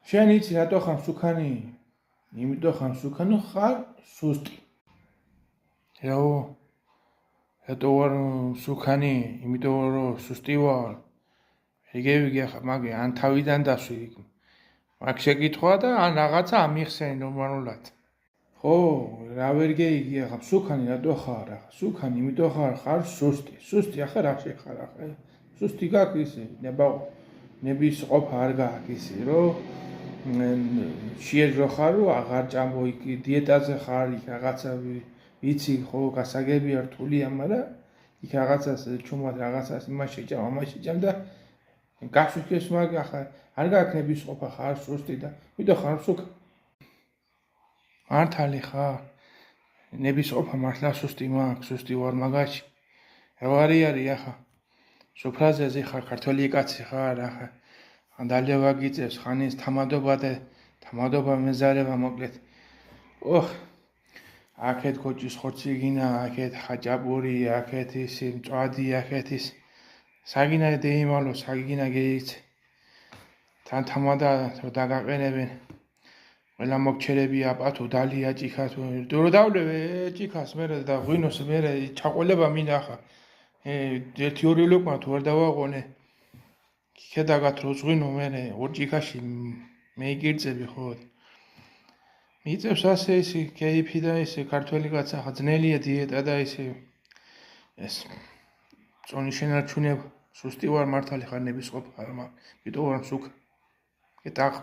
შენ იცი რატო ხარ მსუქანი? იმიტომ ხარ მსუქანი, ხარ სუსტი. რატო ვარ მსუქანი? იმიტომ რომ სუსტი ვარ. ეგ ახლა მაგე ან თავიდან დასვი. მაგ შეკითხვა და ან რაღაცა ამიხსენი ნორმალურად. ხო, რა ვერ გეიგი ახლა მსუქანი რატო ხარ ახლა? მსუქანი იმიტომ ხარ სუსტი. სუსტი ახლა რა შეხარ ახლა? სუსტი გაქვს ისე, ნების ყოფა არ გაქვს ისე, რომ შეეძრო ხარ, რომ აღარ ჭამო იქ დიეტაზე ხარ, იქ რაღაცა ვიცი, ხო, გასაგებია რთულია, მაგრამ იქ რაღაცას ჩუმად რაღაცას იმას შეჭამ, ამას შეჭამ და გასუქეს მაგ ახლა არ გაქვს ნების ყოფა ხარ სუსტი და ვიდო ხარ მსუქანი. მართალი ხარ? ნების ყოფა მართლა სუსტი მაქვს, სუსტი ვარ მაგაში. რა არის ახლა? სუფრაზეზე ხარ, ქართველი კაცი ხარ ახლა. დალევა გიწევს ხანის თამადობა და თამადობა მეზარება მოკლედ. აქეთ კოჭის ხორციგინა, აქეთ ხაჭაპური, აქეთ ისი მწვადი, აქეთ ის საგინა დეიმალო, საგინა გეიც. თან თამადა რო დაგაყენებენ. ყველა მოგჩერები აპათო, დალია ჭიქას, რო დავლევე ჭიქას მერე და ღვინოს მერე ჩაყოლება მინახა. ერთი ორი ლოყმა თუ არ დავაყონე. ქედაგათ რო ღვინო მერე ორ ჭიქაში მეიგირწები ხო. მიწევს ასე ისი კეიფი და ისი ქართველი კაცა ხა ძნელია დიეტა და ისი ეს წონის შენარჩუნება. სუსტი ვარ მართალი ხარ ნების ყოფა არ მაქვს. ვიტო ვარ მსუქ. კეთახ